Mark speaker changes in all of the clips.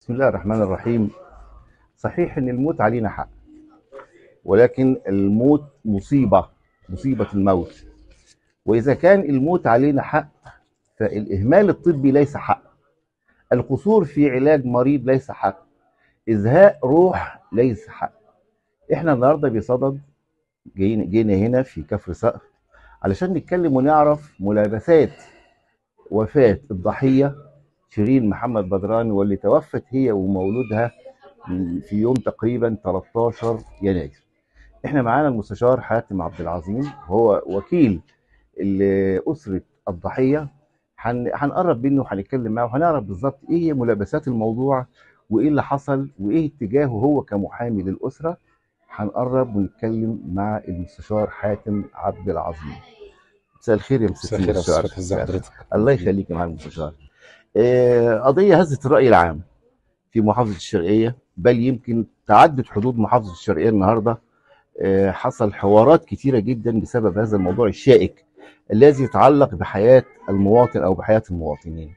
Speaker 1: بسم الله الرحمن الرحيم. صحيح ان الموت علينا حق، ولكن الموت مصيبة الموت. واذا كان الموت علينا حق، فالاهمال الطبي ليس حق، القصور في علاج مريض ليس حق، ازهاء روح ليس حق. احنا النهارده بصدد جينا هنا في كفر صقر علشان نتكلم ونعرف ملابسات وفاة الضحية شيرين محمد بدران، واللي توفت هي ومولودها في يوم تقريبا 13 يناير. احنا معانا المستشار حاتم عبد العظيم، هو وكيل أسرة الضحية. هنقرب منه وهنتكلم معاه وهنعرف بالظبط ايه هي ملابسات الموضوع وايه اللي حصل وايه اتجاهه هو كمحامي للأسرة. هنقرب ونتكلم مع المستشار حاتم عبد العظيم. مساء الخير يا
Speaker 2: مساء الخير يا استاذ
Speaker 1: مستشار.
Speaker 2: فتحي، ازي حضرتك؟
Speaker 1: الله يخليك يا معالي المستشار. قضية هزت الرأي العام في محافظة الشرقية، بل يمكن تعدت حدود محافظة الشرقية النهاردة. حصل حوارات كتيرة جدا بسبب هذا الموضوع الشائك الذي يتعلق بحياة المواطن أو بحياة المواطنين.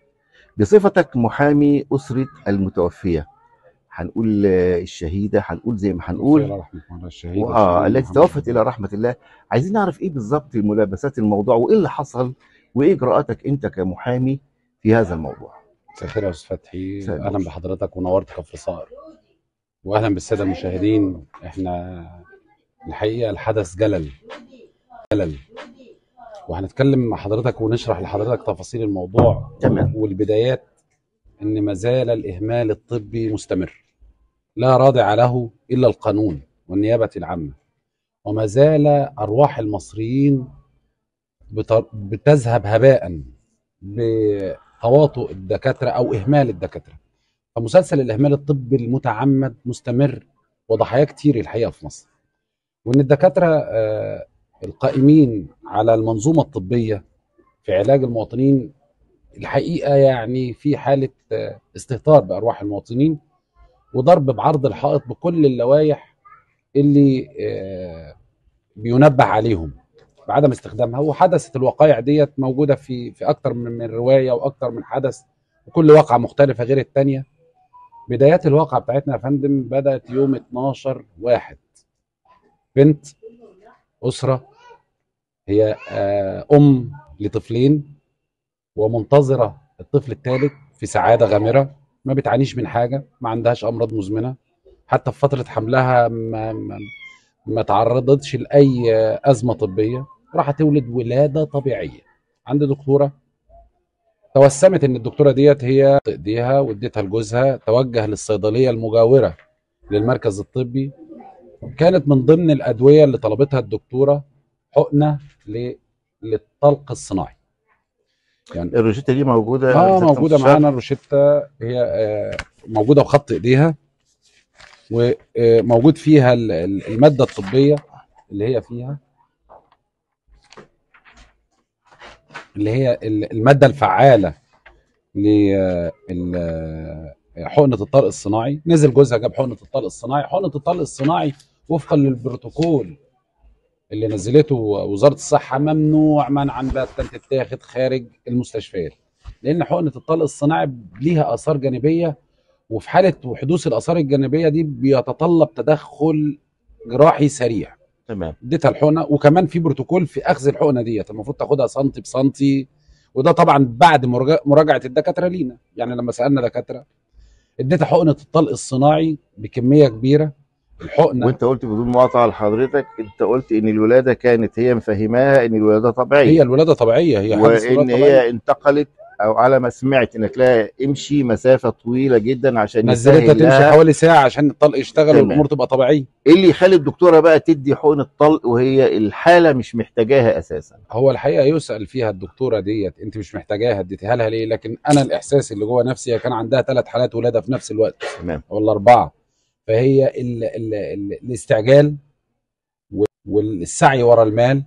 Speaker 1: بصفتك محامي أسرة المتوفية، هنقول الشهيدة، هنقول زي ما
Speaker 2: توفي
Speaker 1: هنقول،
Speaker 2: الى رحمه الله الشهيده شيرين
Speaker 1: التي
Speaker 2: محمد
Speaker 1: توفت إلى
Speaker 2: بدران.
Speaker 1: رحمة الله. عايزين نعرف إيه بالظبط ملابسات الموضوع وإيه اللي حصل وإيه إجراءاتك أنت كمحامي في هذا الموضوع.
Speaker 2: مساء الخير يا استاذ فتحي،
Speaker 1: مساء
Speaker 2: اهلا
Speaker 1: النور.
Speaker 2: بحضرتك ونورت كفر صقر، واهلا بالساده المشاهدين. احنا الحقيقه الحدث جلل، وهنتكلم مع حضرتك ونشرح لحضرتك تفاصيل الموضوع
Speaker 1: تمام.
Speaker 2: والبدايات. ان ما زال الاهمال الطبي مستمر، لا رادع له الا القانون والنيابه العامه، وما زال ارواح المصريين بتذهب هباء بتواطؤ الدكاترة أو إهمال الدكاترة. فمسلسل الإهمال الطبي المتعمد مستمر، وضحايا كتير الحقيقة في مصر. وإن الدكاترة القائمين على المنظومة الطبية في علاج المواطنين الحقيقة يعني في حالة استهتار بأرواح المواطنين، وضرب بعرض الحائط بكل اللوائح اللي بينبه عليهم بعدم استخدامها. وحدثت الوقائع ديت موجوده في اكتر من روايه واكتر من حدث، وكل واقعه مختلفه غير الثانيه. بدايات الواقعه بتاعتنا يا فندم بدات يوم 12 واحد. بنت اسره، هي ام لطفلين ومنتظره الطفل الثالث في سعاده غامره، ما بتعانيش من حاجه، ما عندهاش امراض مزمنه، حتى في فتره حملها ما تعرضتش لاي ازمه طبيه. راحت تولد ولاده طبيعيه عند دكتوره. توسمت ان الدكتوره ديت هي تقضيها واديتها لجوزها، توجه للصيدليه المجاوره للمركز الطبي. كانت من ضمن الادويه اللي طلبتها الدكتوره حقنه للطلق الصناعي. يعني
Speaker 1: الروشتة دي موجودة يا سيادة
Speaker 2: موجوده
Speaker 1: المستشار؟
Speaker 2: معانا الروشته، هي موجوده بخط ايديها، وموجود فيها الماده الطبيه اللي هي فيها، اللي هي الماده الفعاله لحقنه الطلق الصناعي. نزل جوزها جاب حقنه الطلق الصناعي. حقنه الطلق الصناعي وفقا للبروتوكول اللي نزلته وزاره الصحه ممنوع منعا باتا تتاخد خارج المستشفيات، لان حقنه الطلق الصناعي ليها اثار جانبيه، وفي حاله حدوث الاثار الجانبيه دي بيتطلب تدخل جراحي سريع.
Speaker 1: تمام.
Speaker 2: اديتها الحقنه، وكمان في بروتوكول في اخذ الحقنه ديت، المفروض تاخدها سنتي بسنتي. وده طبعا بعد مراجعه الدكاتره لينا، يعني لما سالنا دكاتره اديتها حقنه الطلق الصناعي بكميه كبيره. الحقنه
Speaker 1: وانت قلت بدون مقاطعة لحضرتك، انت قلت ان الولادة كانت هي مفهماها ان الولادة
Speaker 2: هي
Speaker 1: طبيعية،
Speaker 2: الولاده طبيعيه، هي حدث الولاده
Speaker 1: وان
Speaker 2: طبيعيه.
Speaker 1: هي انتقلت، او على ما سمعت انك لا امشي مسافة طويلة جدا عشان
Speaker 2: نزلتها
Speaker 1: يسهل
Speaker 2: تمشي
Speaker 1: لها.
Speaker 2: حوالي ساعه عشان الطلق يشتغل والامور
Speaker 1: تمام.
Speaker 2: تبقى طبيعيه.
Speaker 1: ايه اللي يخلي الدكتورة بقى تدي حقن الطلق وهي الحالة مش محتاجاها اساسا؟
Speaker 2: هو الحقيقه يسال فيها الدكتوره ديت انت مش محتاجاها اديتها لها ليه، لكن انا الاحساس اللي جوه نفسي، هي كان عندها 3 حالات ولاده في نفس الوقت
Speaker 1: تمام.
Speaker 2: ولا 4. فهي ال الاستعجال والسعي ورا المال،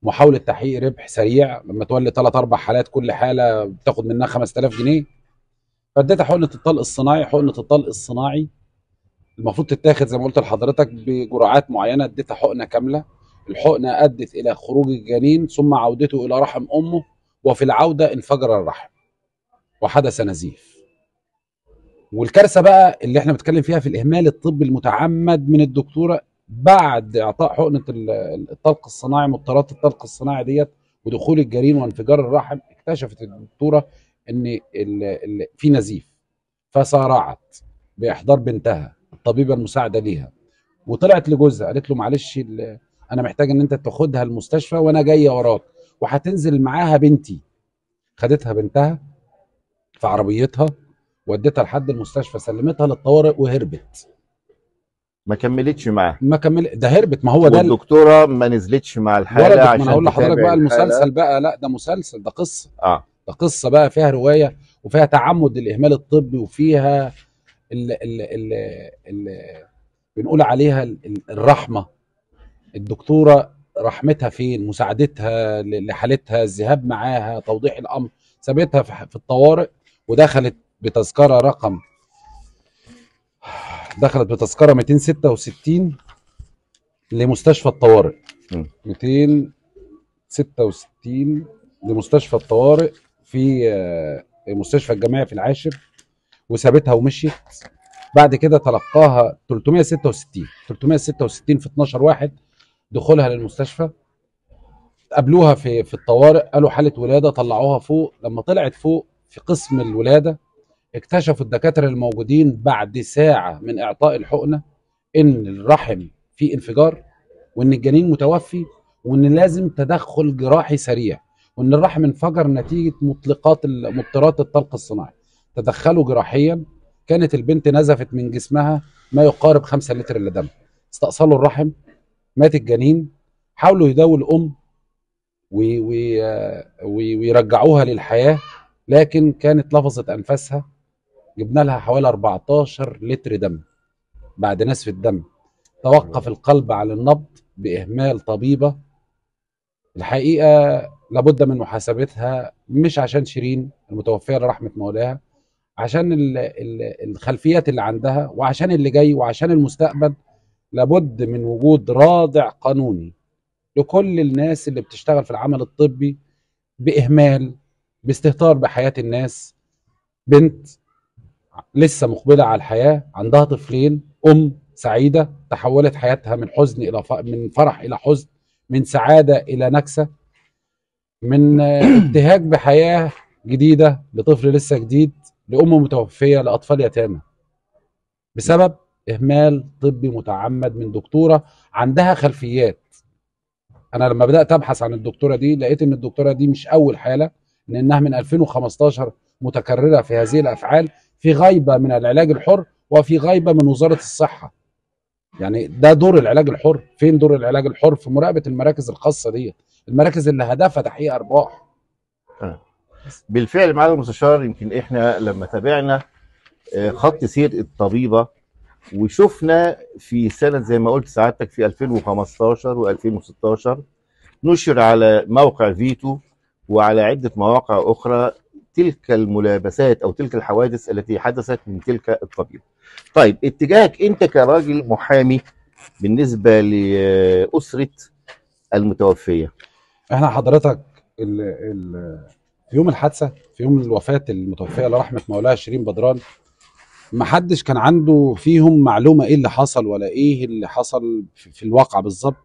Speaker 2: محاوله تحقيق ربح سريع. لما تولي 3 4 حالات كل حاله بتاخد منها 5000 جنيه، فاديتها حقنه الطلق الصناعي. حقنه الطلق الصناعي المفروض تتاخد زي ما قلت لحضرتك بجرعات معينه، اديتها حقنه كامله. الحقنه ادت الى خروج الجنين ثم عودته الى رحم امه، وفي العوده انفجر الرحم وحدث نزيف. والكارثه بقى اللي احنا بنتكلم فيها في الاهمال الطبي المتعمد من الدكتوره بعد اعطاء حقنه الطلق الصناعي، مضطرات الطلق الصناعي ديت، ودخول الجنين وانفجار الرحم، اكتشفت الدكتوره ان في نزيف، فسارعت باحضار بنتها الطبيبه المساعده ليها، وطلعت لجوزها قالت له معلش انا محتاج ان انت تاخدها المستشفى وانا جايه وراك، وهتنزل معاها بنتي. خدتها بنتها في عربيتها، وديتها لحد المستشفى، سلمتها للطوارئ وهربت.
Speaker 1: ما كملتش معاه.
Speaker 2: ما كمل، ده هربت، ما هو ده
Speaker 1: والدكتوره ما نزلتش مع الحاله
Speaker 2: وردت. ما انا
Speaker 1: عشان
Speaker 2: هقول لحضرتك
Speaker 1: تتابع
Speaker 2: بقى المسلسل
Speaker 1: الحاله.
Speaker 2: بقى، لا ده مسلسل، ده قصه،
Speaker 1: اه.
Speaker 2: ده قصه بقى فيها روايه وفيها تعمد الاهمال الطبي، وفيها ال بنقول عليها الرحمه. الدكتوره رحمتها فين؟ مساعدتها لحالتها، الذهاب معاها، توضيح الامر، سابتها في الطوارئ، ودخلت بتذكره رقم، دخلت بتذكره 266 لمستشفى الطوارئ.
Speaker 1: م.
Speaker 2: 266 لمستشفى الطوارئ في مستشفى الجامعي في العاشر، وسابتها ومشيت. بعد كده تلقاها 366 في 12 واحد دخولها للمستشفى، قابلوها في الطوارئ، قالوا حالة ولادة، طلعوها فوق. لما طلعت فوق في قسم الولادة، اكتشفوا الدكاترة الموجودين بعد ساعة من إعطاء الحقنة إن الرحم فيه انفجار، وإن الجنين متوفي، وإن لازم تدخل جراحي سريع، وإن الرحم انفجر نتيجة مضطرات الطلق الصناعي. تدخلوا جراحيا، كانت البنت نزفت من جسمها ما يقارب 5 لتر الا دم. استأصلوا الرحم، مات الجنين، حاولوا يداووا الأم ويرجعوها للحياة، لكن كانت لفظت أنفاسها. جبنا لها حوالي 14 لتر دم بعد نزف الدم. توقف القلب عن النبض بإهمال طبيبة. الحقيقة لابد من محاسبتها، مش عشان شيرين المتوفية لرحمة مولاها، عشان الخلفيات اللي عندها، وعشان اللي جاي، وعشان المستقبل. لابد من وجود رادع قانوني لكل الناس اللي بتشتغل في العمل الطبي بإهمال، باستهتار بحياة الناس. بنت لسه مقبلة على الحياة، عندها طفلين، أم سعيدة تحولت حياتها من حزن إلى من فرح إلى حزن، من سعادة إلى نكسة، من ابتهاج بحياة جديدة لطفل لسه جديد، لأم متوفية، لأطفال يتامى، بسبب إهمال طبي متعمد من دكتورة عندها خلفيات. أنا لما بدأت أبحث عن الدكتورة دي، لقيت إن الدكتورة دي مش أول حالة، لأنها من 2015 متكررة في هذه الأفعال، في غيبة من العلاج الحر، وفي غيبة من وزارة الصحة. يعني ده دور العلاج الحر. فين دور العلاج الحر؟ في مراقبة المراكز الخاصة دي، المراكز اللي هدفها تحقيق أرباح.
Speaker 1: بالفعل معالي المستشار، يمكن احنا لما تابعنا خط سير الطبيبة وشفنا في سنة زي ما قلت سعادتك في 2015 و2016 نشر على موقع فيتو وعلى عدة مواقع أخرى تلك الملابسات أو تلك الحوادث التي حدثت من تلك الطبيبة. طيب، اتجاهك أنت كراجل محامي بالنسبة لأسرة المتوفية؟
Speaker 2: احنا حضرتك في يوم الحادثة، في يوم الوفاة المتوفية لرحمة مولاها شيرين بدران، ما حدش كان عنده فيهم معلومة ايه اللي حصل ولا ايه اللي حصل في الواقع بالظبط.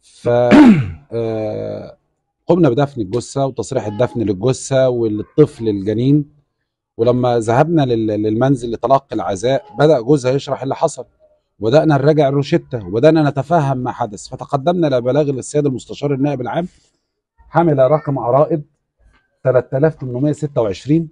Speaker 2: ف قمنا بدفن الجثة وتصريح الدفن للجثة وللطفل الجنين. ولما ذهبنا للمنزل لتلقي العزاء، بدأ جوزها يشرح اللي حصل، وبدأنا نراجع الروشتة، وبدأنا نتفهم ما حدث. فتقدمنا لبلاغ للسيد المستشار النائب العام حامل رقم عرائض 3826